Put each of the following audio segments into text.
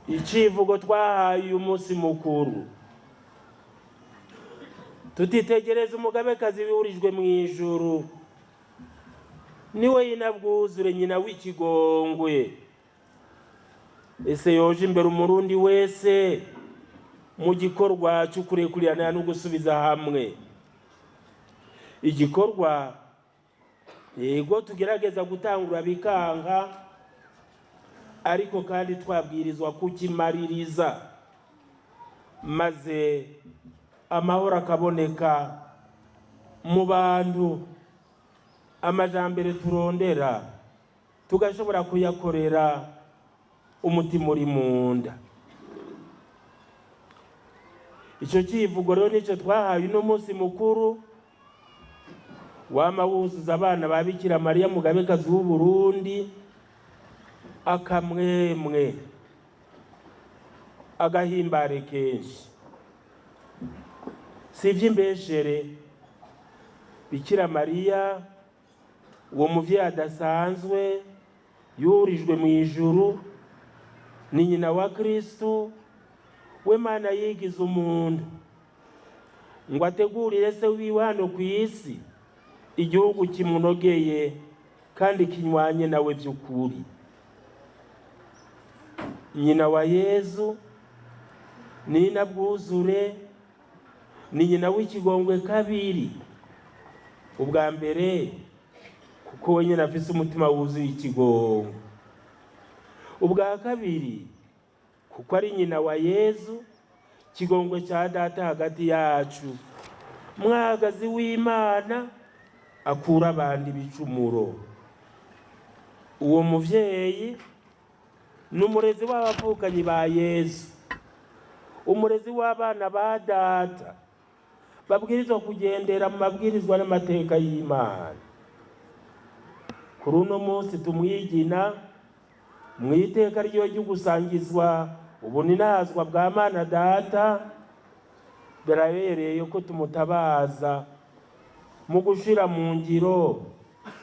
icivugo twahaye uyu munsi mukuru tutitegereza umugabekazi wihurijwe mu ijuru, niwe yinabwuzure nyina w'ikigongwe. Ese yoje imbere umurundi wese mu gikorwa cyo kurekurana no gusubiza hamwe. Igikorwa yego tugerageza gutangura bikanga, ariko kandi twabwirizwa kukimaririza, maze amahoro akaboneka mu bantu, amajambere turondera tugashobora kuyakorera umutima uri munda. Icyo kivugo rero nicyo twahaye uno munsi mukuru wama wuzuza abana ba Bikira Mariya mugabekazi w'u Burundi akamwemwe, agahimbare kenshi. Si iby'imbeshere, Bikira Mariya uwo muvyeyi adasanzwe yurijwe mu ijuru, ni nyina wa Kristu, we Mana yigize umuntu ngo ategurire se wiwe hano ku isi igihugu kimunogeye kandi kinywanye nawe by'ukuri. Nyina wa Yezu ni nabwuzure, ni nyina w'ikigongwe kabiri. Ubwa mbere kuko we nyina afise umutima wuzuye ikigongwe, ubwa kabiri kuko ari nyina wa Yezu, kigongwe cya data hagati yacu, mwagazi w'Imana akura abandi bicumuro. Uwo muvyeyi n'umurezi w'abavukanyi ba Yesu, umurezi w'abana ba data babwirizwa kugendera mu mabwirizwa n'amateka y'Imana. Kuri uno munsi tumwigina mu iteka ryo gusangizwa ubuninazwa bwa Mana Data, birabereye ko tumutabaza mu gushira mu ngiro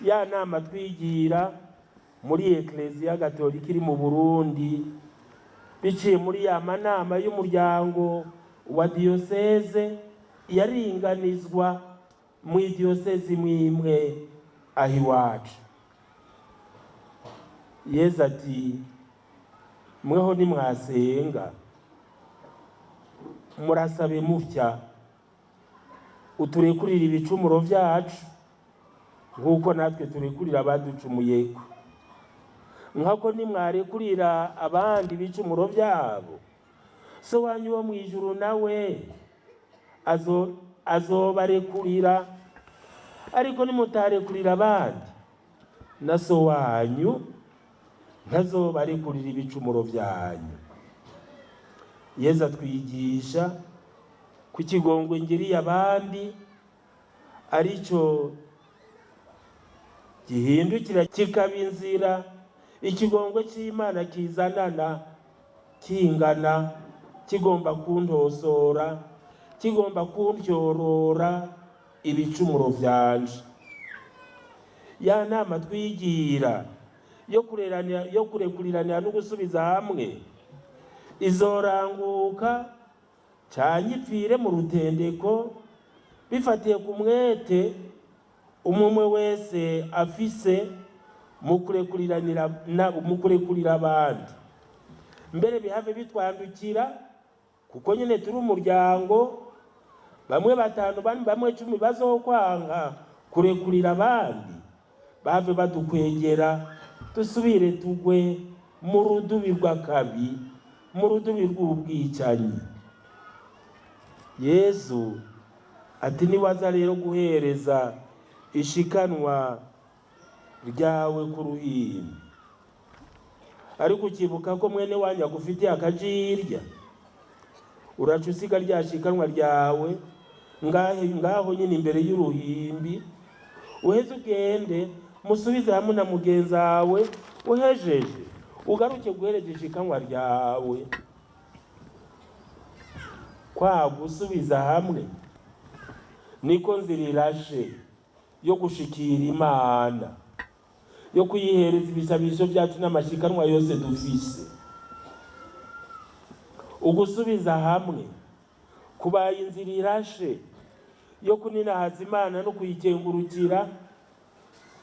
ya nama twigira muri Eklezia Gatolika iri mu Burundi, biciye muri ya manama y'umuryango wa diyoseze yaringanizwa mu diyoseze imwe aho iwacu. Yezu ati mweho nimwasenga murasabe mutya uturekurira ibicumuro byacu nk'uko natwe turekurira abaducumuyeko. Nkako nimwarekurira abandi ibicumuro byabo, so wanyu wo mu ijuru nawe azobarekurira. Ariko nimutarekurira abandi, na so wanyu ntazobarekurira ibicumuro byanyu. Yezu atwigisha ku kigongwe ngiriye abandi arico gihindukira kikaba inzira ikigongwe cy'Imana kizanana, kingana, kigomba kuntosora, kigomba kuntyorora ibicumuro byanje. Ya nama twigira yo kurekurirana no gusubiza hamwe izoranguka cyane ipfire mu rutendeko, bifatiye ku mwete umwe wese afise mu kurekurira abandi. Mbere bihave bitwandukira kuko nyine turi umuryango, bamwe batanu bamwe 10 bazokwanga kurekurira abandi, bave badukwegera dusubire tugwe mu rudubi rw'akabi, mu rudubi rw'ubwicanyi. Yesu ati niwaza rero guhereza ishikanwa ryawe ku ruhimbi, ariko ukibuka ko mwene wanyu agufitiye akajirya, uraca usiga rya shikanwa ryawe ngaho nyine imbere y'uruhimbi, uheze ugende musubize hamwe na mugenzi wawe, uhejeje ugaruke guhereza ishikanwa ryawe. Kwa gusubiza hamwe niko nzira irashe yo gushikira Imana, yo kuyihereza ibisabisho byacu n'amashikanwa yose dufise. ugusubiza hamwe kubaye inzira irashe yo kuninahaza Imana no kuyikengurukira,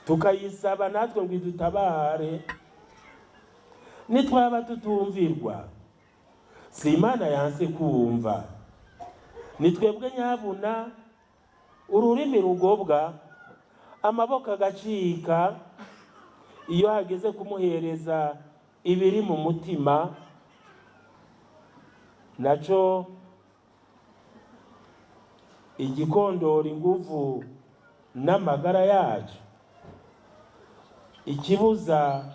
tukayisaba natwe ngo idutabare. Nitwaba tutumvirwa, si Imana yanse kumva, nitwebwe nyabuna ururimi rugobwa, amaboko agacika iyo hageze kumuhereza ibiri mu mutima. Naco igikondora inguvu n'amagara yacu, ikibuza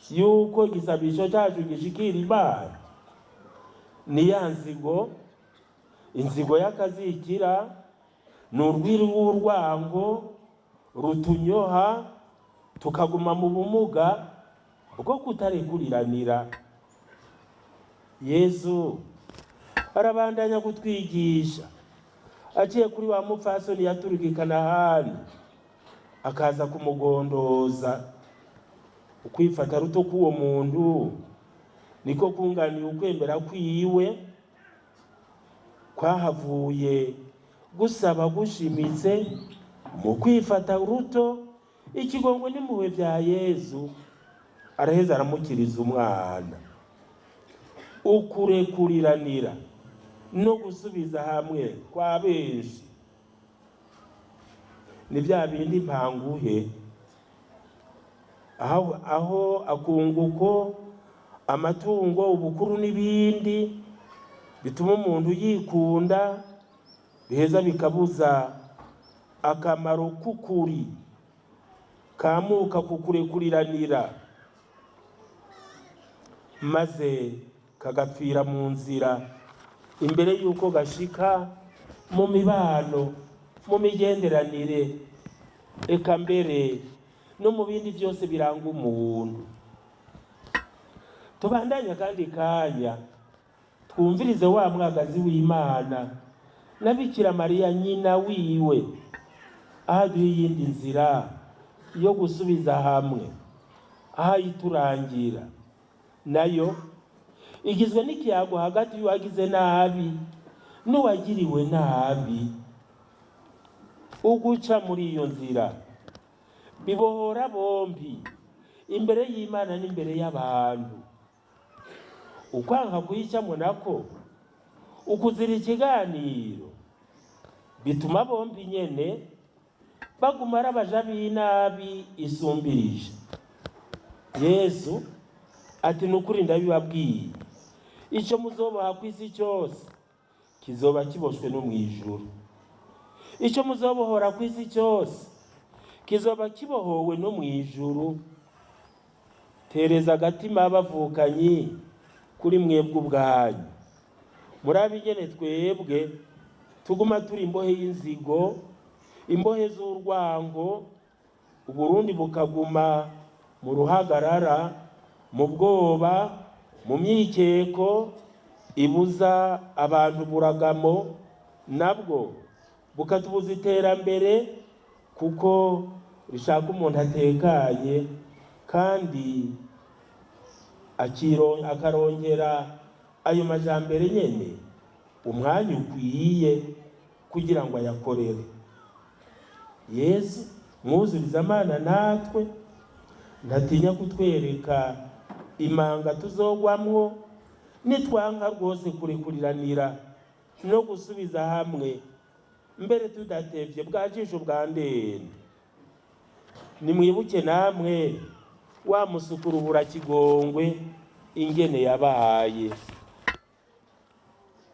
yuko igisabisho cyacu gishikira Imana, ni ya nzigo, inzigo y'akazikira, ni urwiri rw'urwango rutunyoha tukaguma mu bumuga bwo kutarekuriranira. Yesu arabandanya kutwigisha aciye kuri wa mupfasoni yaturuka i Kanahani, akaza kumugondoza. Ukwifata ruto k'uwo muntu niko kunganiye ukwemera kwiwe kwahavuye gusaba gushimitse mu kwifata ruto ikigongwe n'impuhwe bya Yesu, araheza aramukiriza umwana. Ukurekuriranira no gusubiza hamwe kwa benshi ni bya bindi mpanguhe, aho akunguko, amatungo, ubukuru n'ibindi bituma umuntu yikunda, biheza bikabuza akamaro k'ukuri kamuka kukurekuriranira, maze kagapfira mu nzira imbere yuko gashika mu mibano, mu migenderanire, eka mbere no mu bindi byose biranga umuntu. Tubandanya kandi kanya twumvirize wa mwagazi w'Imana na Bikira Mariya nyina wiwe, ahaduha iyindi nzira yo gusubiza hamwe, ahayiturangira. Nayo igizwe n'ikiyago hagati y'uwagize nabi n'uwagiriwe nabi. Uguca muri iyo nzira bibohora bombi imbere y'Imana n'imbere y'abantu. Ukwanka kuyicamo nako, ukuzira ikiganiro, bituma bombi nyene baguma ari abaja b'inabi isumbirije. Yesu ati nukuri ndabibabwiye, icyo muzoboha ku isi cyose kizoba kiboshwe no mw'ijuru, icyo muzobohora ku isi cyose kizoba kibohowe no mw'ijuru. Tereza agatima bavukanyi kuri mwebwe ubwanyu, murabigene twebwe tuguma turi imbohe y'inzigo, imbohe z'urwango, Uburundi bukaguma mu ruhagarara, mu bwoba, mu myikeko ibuza abantu buragamo, nabwo bukatubuza iterambere kuko rishaka umuntu atekanye kandi akarongera ayo majambere nyene umwanya ukwiye kugira ngo ayakorere. Yesu mwuzuriza Imana natwe ntatinya kutwereka imanga tuzogwamwo nitwanka rwose kurekuriranira no gusubiza hamwe, mbere tudatevye bwa jisho bwa ndende. Nimwibuke namwe wa musukuru burakigongwe ingene yabaye,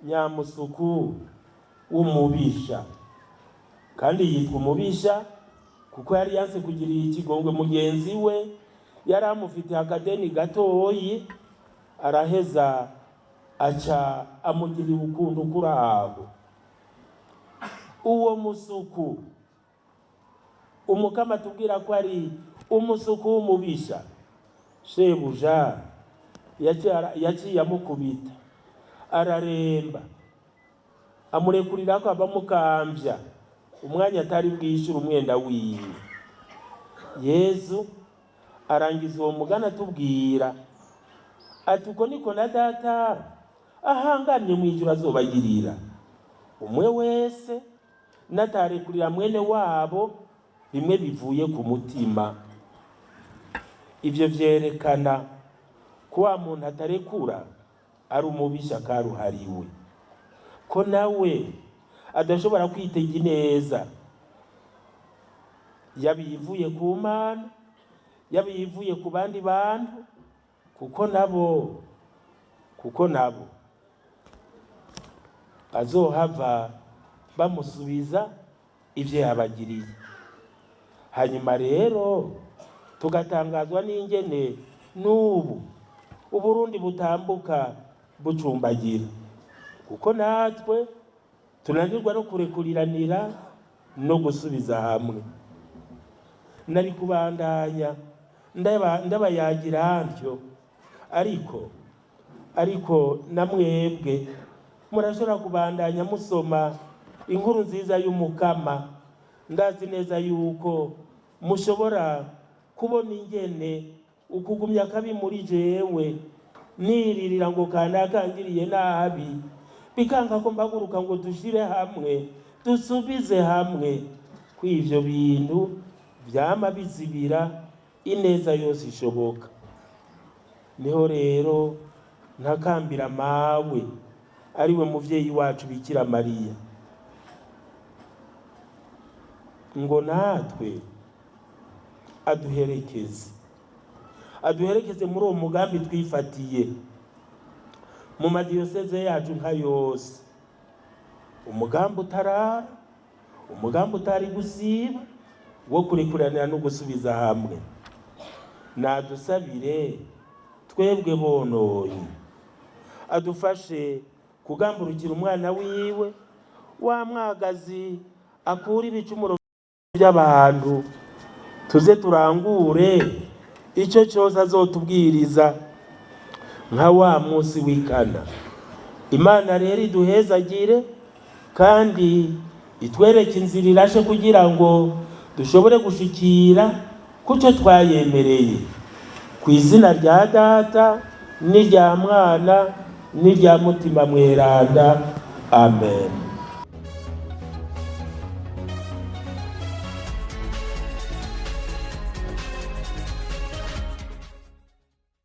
nyamusuku w'umubisha, kandi yitwa umubisha kuko yari yanse kugirira ikigongwe mugenzi we, yari amufitiye akadeni gatoyi, araheza aca amugirira urukundo kuri abo. Uwo musuku umukama tubwira ko ari umusuku w'umubisha, shebuja yaciye amukubita, araremba, amurekurira ko abamukambya umwanya atari bwishyura umwenda wiwe. Yesu arangiza uwo mugana atubwira ati uko niko na data ahangamye mu ijuru azobagirira umwe wese natarekurira mwene wabo bimwe bivuye ku mutima. Ivyo vyerekana ko wa muntu atarekura ari umubisha karuhariwe, ko nawe adashobora kwitega ineza yabivuye ku Mana, yabivuye ku bandi bantu, kuko nabo azohava bamusubiza ivyo yabagiriye. Hanyuma rero tugatangazwa n'ingene n'ubu Uburundi butambuka bucumbagira, kuko natwe tunanirwa no kurekuriranira no gusubiza hamwe. Nari kubandanya ndabayagira ntyo, ariko namwebwe murashobora kubandanya musoma inkuru nziza y'umukama. Ndazi neza yuko mushobora kubona ingene ukugumya kabi muri jewe niririra ngo kanakangiriye nabi, bikanka ko mbaguruka ngo dushire hamwe dusubize hamwe kw'ivyo bintu vyama bizibira ineza yose ishoboka. Niho rero ntakambira mawe ariwe muvyeyi wacu Bikira Mariya ngo natwe aduherekeze muri uwo mugambi twifatiye mu madiyoseze yacu nka yose, umugambi utarara, umugambi utari gusiba wo kurekuranira no gusubiza hamwe. Nadusabire twebwe bononye, adufashe kugamburukira umwana wiwe wa mwagazi akura ibicumuro by'abantu, tuze turangure icyo cyose azotubwiriza nka wa munsi w'ikana. Imana rero iduhezagire kandi itwereke inzira irashe kugira ngo dushobore gushikira kucyo twayemereye. Ku izina rya Data n'irya Mwana n'irya Mutima Mweranda, amen.